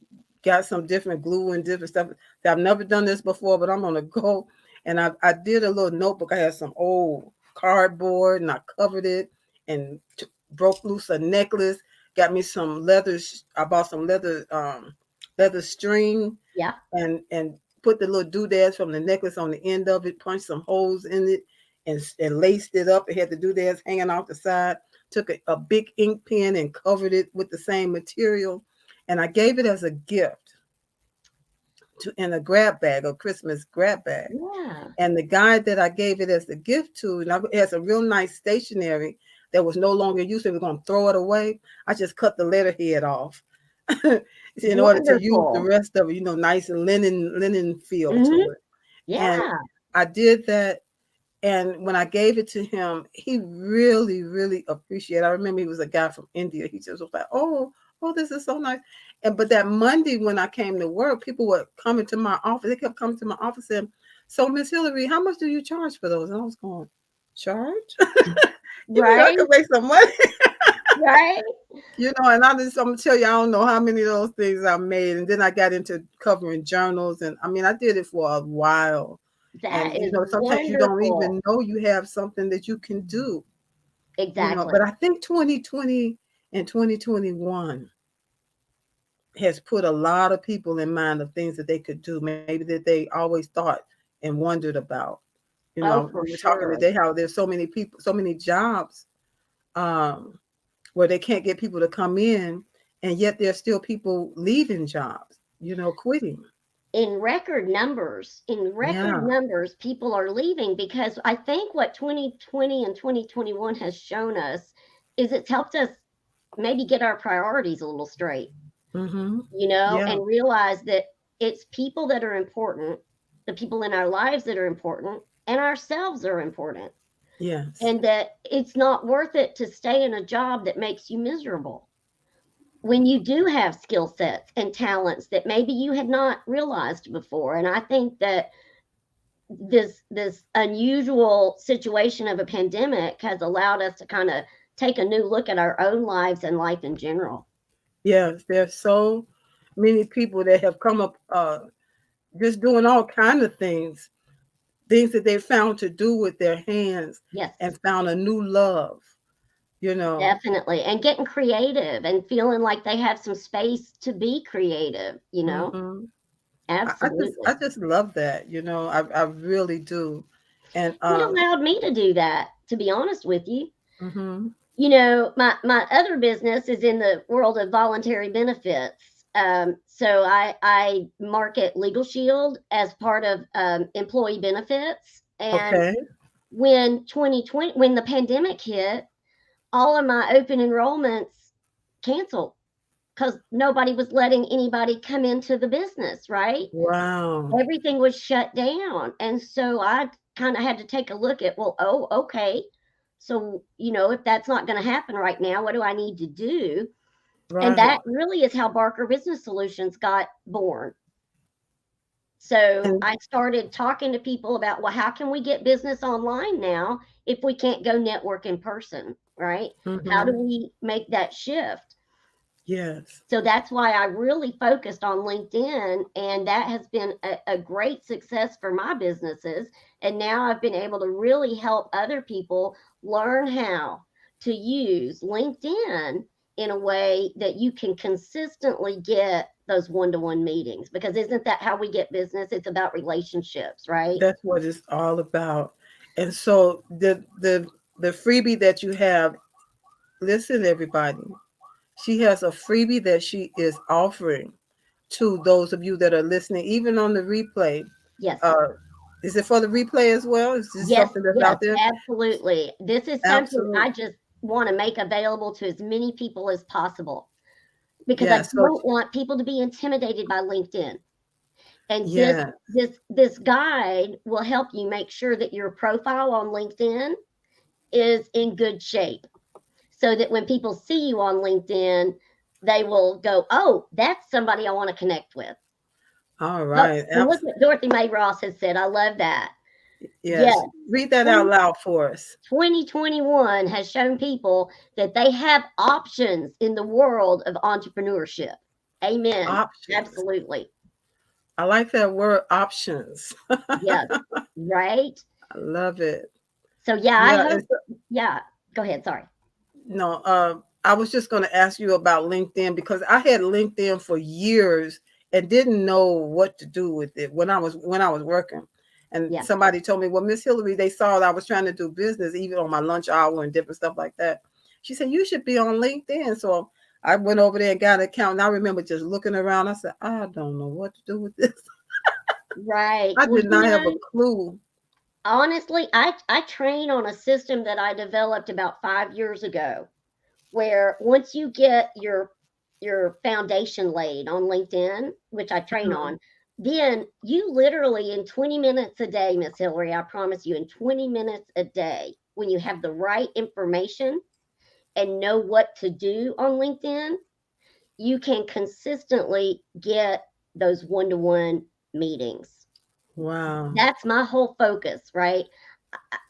got some different glue and different stuff. I've never done this before, but I'm gonna go. And I did a little notebook. I had some old cardboard and I covered it and broke loose a necklace. Got me some leather. I bought some leather string
Yeah.
and put the little doodads from the necklace on the end of it. Punched some holes in it and laced it up. It had the doodads hanging off the side. Took a big ink pen and covered it with the same material, and I gave it as a gift in a grab bag, a Christmas grab bag.
Yeah.
And the guy that I gave it as a gift to, and it has a real nice stationery that was no longer used. We were going to throw it away. I just cut the letterhead off in order to use the
Wonderful.
rest of it, nice and linen feel
Hmm.
to it. And
Yeah.
I did that. And when I gave it to him, he really, really appreciated it. I remember he was a guy from India. He just was like, oh, this is so nice. But that Monday when I came to work, people were coming to my office. They kept coming to my office saying, so Miss Hillary, how much do you charge for those? And I was going, charge? You mean I
Right.
could make some money?
Right.
And I'm gonna tell you, I don't know how many of those things I made. And then I got into covering journals, and I mean, I did it for a while. And
That is
sometimes you don't
wonderful.
even know you have something that you can do. But
Exactly.
I think 2020 and 2021 has put a lot of people in mind of things that they could do, maybe that they always thought and wondered about.
Oh,
We
for
were talking
sure.
today how there's so many people, so many jobs, um, where they can't get people to come in, and yet there's still people leaving jobs, quitting.
In record
Yeah.
numbers, people are leaving because I think what 2020 and 2021 has shown us is it's helped us maybe get our priorities a little straight,
Mm-hmm.
and
Yeah.
realize that it's people that are important, the people in our lives that are important, and ourselves are important.
Yes.
And that it's not worth it to stay in a job that makes you miserable when you do have skill sets and talents that maybe you had not realized before. And I think that this unusual situation of a pandemic has allowed us to kind of take a new look at our own lives and life in general.
Yes. There's so many people that have come up, just doing all kind of things that they found to do with their hands,
Yes,
and found a new love, you know.
definitely. And getting creative and feeling like they have some space to be creative.
Hmm. I
Absolutely.
just love that, I really do. And
It allowed me to do that, to be honest with you.
hmm.
My other business is in the world of voluntary benefits. So I market Legal Shield as part of employee benefits. And
Okay.
when 2020, when the pandemic hit, all of my open enrollments canceled because nobody was letting anybody come into the business, right?
Wow.
Everything was shut down. And so I kind of had to take a look at, well, oh, okay. So, if that's not going to happen right now, what do I need to do? And
Right.
that really is how Barker Business Solutions got born. So
And
I started talking to people about, well, how can we get business online now if we can't go network in person, right? How do
hmm.
we make that shift?
Yes.
So that's why I really focused on LinkedIn, and that has been a great success for my businesses. And now I've been able to really help other people learn how to use LinkedIn in a way that you can consistently get those one-to-one meetings, because isn't that how we get business? It's about relationships, right?
That's what it's all about. And so the freebie that you have, listen everybody. She has a freebie that she is offering to those of you that are listening, even on the replay.
Yes.
Uh, is it for the replay as well? Is this
Yes,
something that's
yes,
out there?
absolutely. This is something I
Absolutely.
just want to make available to as many people as possible, because I
Yeah. So
don't want people to be intimidated by LinkedIn. And this
yeah.
this this guide will help you make sure that your profile on LinkedIn is in good shape, so that when people see you on LinkedIn, they will go, "Oh, that's somebody I want to connect with."
All
Oh,
right.
and look what Dorothy Mae Ross has said. I love that. Yes,
Yes. Read that out
20
loud for us.
2021 has shown people that they have options in the world of entrepreneurship. Amen.
Options.
Absolutely.
I like that word, options.
Yes. Right.
I love it.
So yeah, I
Yeah.
hope. Yeah. Go ahead. Sorry.
No, I was just going to ask you about LinkedIn because I had LinkedIn for years and didn't know what to do with it when I was working. And
Yeah.
somebody told me, "Well, Miss Hillary, they saw that I was trying to do business even on my lunch hour and different stuff like that." She said, "You should be on LinkedIn." So I went over there and got an account. And I remember just looking around. I said, "I don't know what to do with this."
Right.
I
Well,
did not have a clue.
honestly, I train on a system that I developed about 5 years ago, where once you get your foundation laid on LinkedIn, which I train
Mhm.
on, then you literally in 20 minutes a day, Miss Hillary, I promise you, in 20 minutes a day, when you have the right information and know what to do on LinkedIn, you can consistently get those one-to-one meetings.
Wow.
That's my whole focus, right?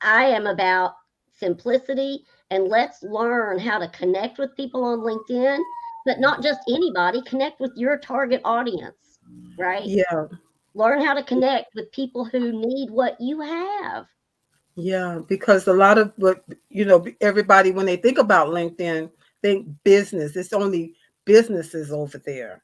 I am about simplicity, and let's learn how to connect with people on LinkedIn, but not just anybody, connect with your target audience, right?
Yeah.
Learn how to connect with people who need what you have.
Yeah, because a lot of what everybody when they think about LinkedIn think business. It's only businesses over there.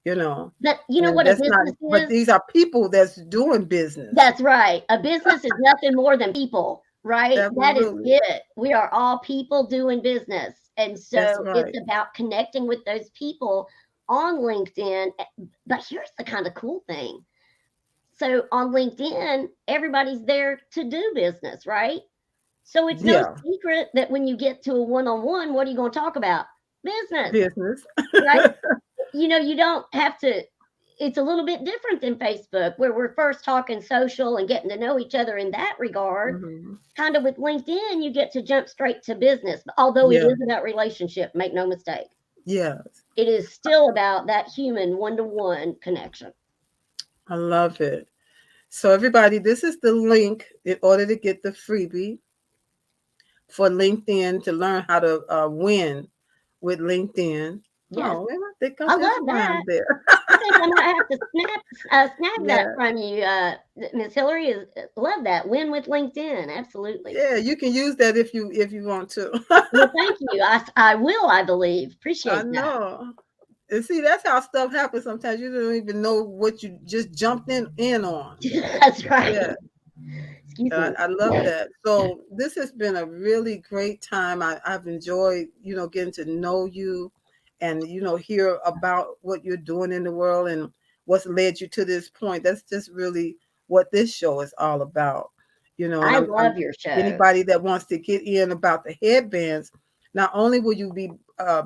you know,
But you know
and
what a
that's not,
business
but
is?
these are people that's doing business.
That's right. A business is nothing more than people, right? That is
Absolutely.
it. We are all people doing business. And
That's
so it's
right.
about connecting with those people on LinkedIn. But here's the kind of cool thing. So on LinkedIn, everybody's there to do business, right? So it's no
Yeah.
secret that when you get to a one on one, what are you going to talk about? Business,
Business.
right? You don't have to. It's a little bit different than Facebook, where we're first talking social and getting to know each other in that regard.
Hmm.
Kind of with LinkedIn, you get to jump straight to business, although it
Yeah.
is about relationship, make no mistake.
Yes.
It is still about that human one to one connection.
I love it. So everybody, this is the link in order to get the freebie for LinkedIn to learn how to win with LinkedIn.
Yes,
Oh, and I think I
I
just
love that.
rhymed there.
I think I might have to snag that
Yeah.
from you, Miss Hillary. Is love that win with LinkedIn. Absolutely.
Yeah, you can use that if you want to.
Well, thank you. I will. I believe.
I
Appreciate that.
know. And see, that's how stuff happens sometimes. You don't even know what you just jumped in on.
That's right.
Yeah.
Excuse me.
I love that. So this has been a really great time. I've enjoyed, getting to know you and, hear about what you're doing in the world and what's led you to this point. That's just really what this show is all about. And
I
I'm
love your show.
anybody that wants to get in about the headbands, not only will you be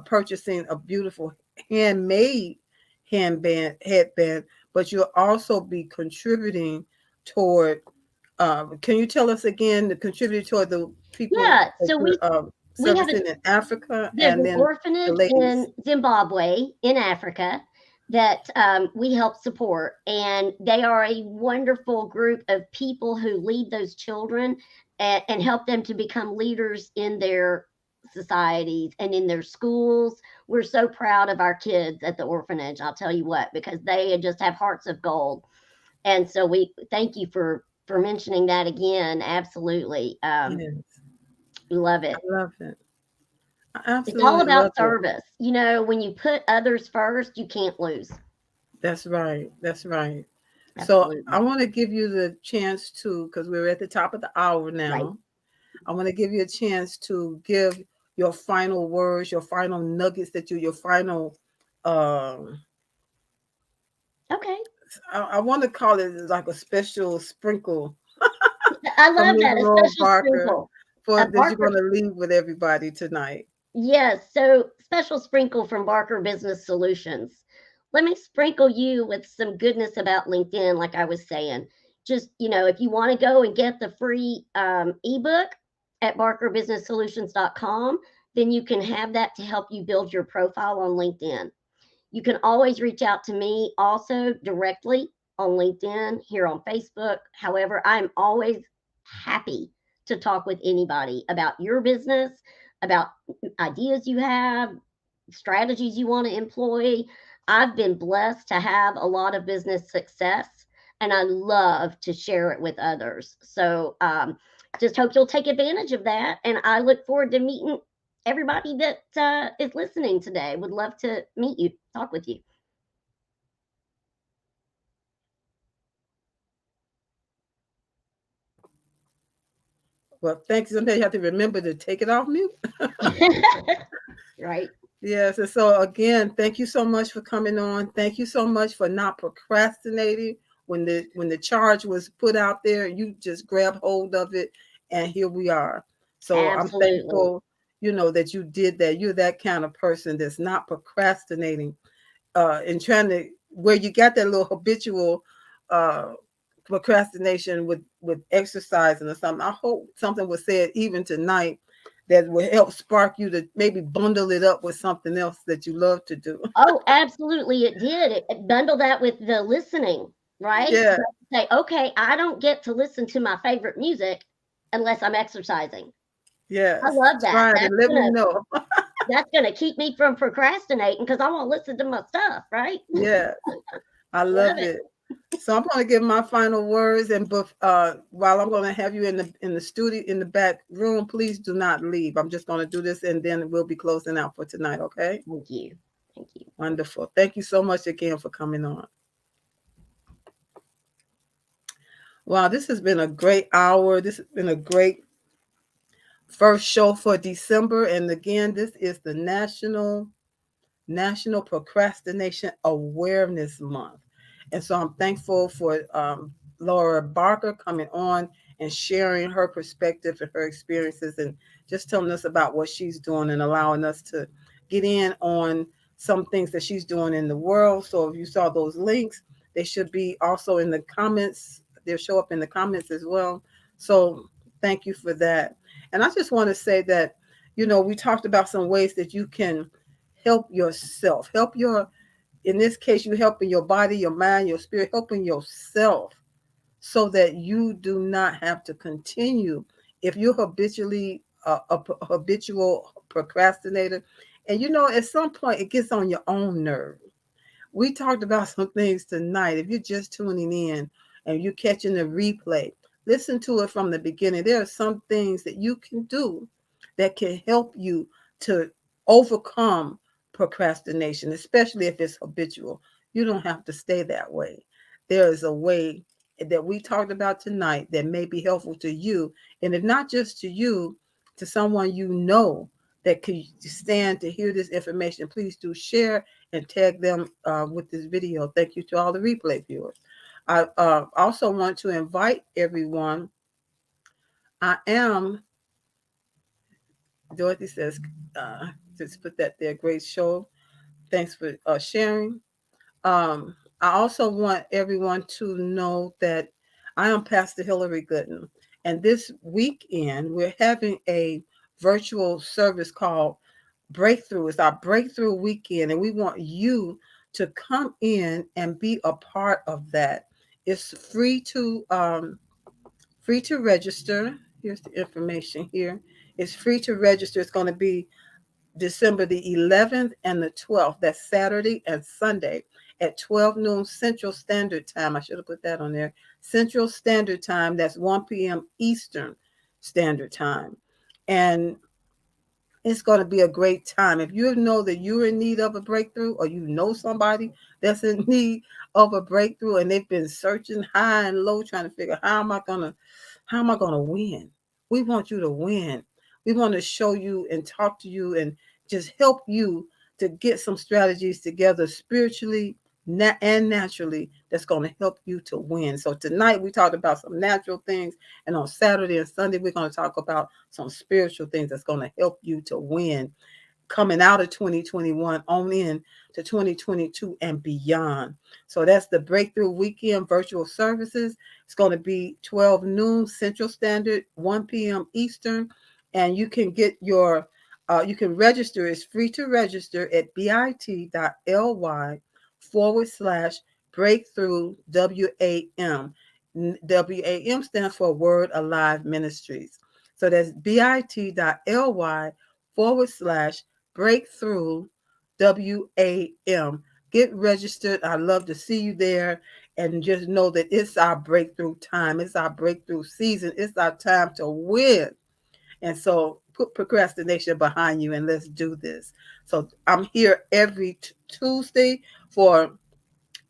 purchasing a beautiful handmade headband, but you'll also be contributing toward can you tell us again the contributor toward the people
Yeah.
that
So
you're
we have
servicing in Africa
there's
and
an
then the
orphanage
ladies?
in Zimbabwe in Africa that we help support, and they are a wonderful group of people who lead those children and help them to become leaders in their societies and in their schools. We're so proud of our kids at the orphanage. I'll tell you what, because they just have hearts of gold. And so we thank you for mentioning that again. Absolutely,
Yes,
love
I
it.
love it. I
It's all
absolutely love
about
it.
service. When you put others first, you can't lose.
That's right. That's right. So I
Absolutely.
want to give you the chance to, because we're at the top of the hour
Right.
now. I want to give you a chance to give your final words, your final nuggets your final. Um,
Okay.
I want to call it like a special sprinkle
I
from
love
Ms.
that. A
Laura
special
Barker
sprinkle.
for
A
that you're going
Barker.
to leave with everybody tonight.
Yes. So special sprinkle from Barker Business Solutions. Let me sprinkle you with some goodness about LinkedIn, like I was saying. Just, if you want to go and get the free ebook at barkerbusinesssolutions.com, then you can have that to help you build your profile on LinkedIn. You can always reach out to me also directly on LinkedIn, here on Facebook. However, I'm always happy to talk with anybody about your business, about ideas you have, strategies you want to employ. I've been blessed to have a lot of business success, and I love to share it with others. So just hope you'll take advantage of that. And I look forward to meeting everybody that is listening today. Would love to meet you, talk with you.
Well, thanks. Sometimes you have to remember to take it off mute.
Right.
Yes. And so again, thank you so much for coming on. Thank you so much for not procrastinating when the charge was put out there. You just grab hold of it, and here we are. So I'm
Absolutely.
thankful, that you did that. You're that kind of person that's not procrastinating, and trying to where you got that little habitual uh procrastination with exercising or something. I hope something was said even tonight that will help spark you to maybe bundle it up with something else that you love to do.
Oh, absolutely. It did. It bundled that with the listening, right?
Yeah,
Say, okay, I don't get to listen to my favorite music unless I'm exercising. I
yes.
love that.
Try it and let me know.
That's gonna keep me from procrastinating because I want to listen to my stuff, right?
Yeah, I
Love
love
it.
it. So I'm going to give my final words, and while I'm going to have you in the studio in the back room, please do not leave. I'm just going to do this, and then we'll be closing out for tonight. Okay.
Thank you. Thank you.
Wonderful. Thank you so much again for coming on. Wow, this has been a great hour. This has been a great first show for December. And again, this is the National Procrastination Awareness Month. And so I'm thankful for Laura Barker coming on and sharing her perspective and her experiences and just telling us about what she's doing and allowing us to get in on some things that she's doing in the world. So if you saw those links, they should be also in the comments. They'll show up in the comments as well. So thank you for that. And I just want to say that, we talked about some ways that you can help yourself, help your, in this case, you helping your body, your mind, your spirit, helping yourself so that you do not have to continue. If you're habitually a habitual procrastinator, and at some point it gets on your own nerve. We talked about some things tonight. If you're just tuning in and you're catching the replay, listen to it from the beginning. There are some things that you can do that can help you to overcome procrastination, especially if it's habitual. You don't have to stay that way. There is a way that we talked about tonight that may be helpful to you. And if not just to you, to someone that could stand to hear this information, please do share and tag them with this video. Thank you to all the replay viewers. I also want to invite everyone. I am, Dorothy says, just put that there, great show. Thanks for sharing. I also want everyone to know that I am Pastor Hillary Gooden. And this weekend, we're having a virtual service called Breakthrough. It's our breakthrough weekend, and we want you to come in and be a part of that. It's free to register. Here's the information here. It's free to register. It's going to be December the 11th and the 12th. That's Saturday and Sunday at 12 noon Central Standard Time. I should have put that on there. Central Standard Time. That's 1 p.m. Eastern Standard Time. And it's going to be a great time. If you know that you're in need of a breakthrough, or you know somebody that's in need of a breakthrough, and they've been searching high and low trying to figure how am I going to win? We want you to win. We want to show you and talk to you and just help you to get some strategies together spiritually and naturally that's going to help you to win. So tonight we talked about some natural things, and on Saturday and Sunday we're going to talk about some spiritual things that's going to help you to win coming out of 2021 on in to 2022 and beyond. So that's the Breakthrough Weekend virtual services. It's going to be 12 noon Central Standard, 1 p.m. Eastern, and you can get you can register. It's free to register at bit.ly breakthrough WAM. WAM stands for Word Alive Ministries. So that's bit.ly breakthrough WAM. Get registered. I'd love to see you there. And just know that it's our breakthrough time. It's our breakthrough season. It's our time to win. And so put procrastination behind you and let's do this. So I'm here every Tuesday for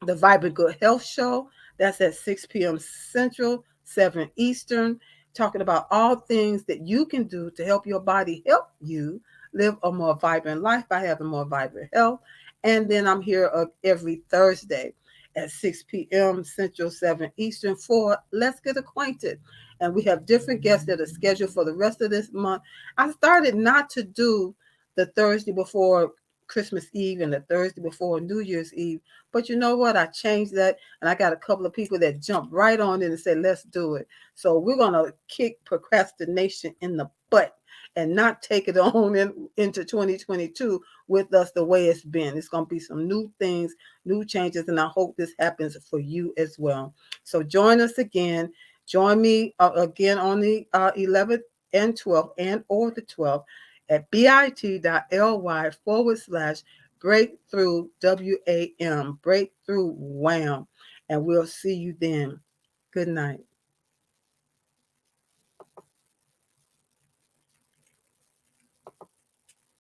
the Vibrant Good Health Show. That's at 6 p.m. Central, 7 Eastern, talking about all things that you can do to help your body help you live a more vibrant life by having more vibrant health. And then I'm here every Thursday at 6 p.m. Central, 7 Eastern for Let's Get Acquainted. And we have different guests that are scheduled for the rest of this month. I started not to do the Thursday before Christmas Eve and the Thursday before New Year's Eve. But you know what? I changed that, and I got a couple of people that jumped right on in and said, let's do it. So we're going to kick procrastination in the butt and not take it on into 2022 with us the way it's been. It's going to be some new things, new changes, and I hope this happens for you as well. So join us again. Join me again on the 11th and 12th and or the 12th at bit.ly breakthrough WAM, breakthrough WAM. And we'll see you then. Good night.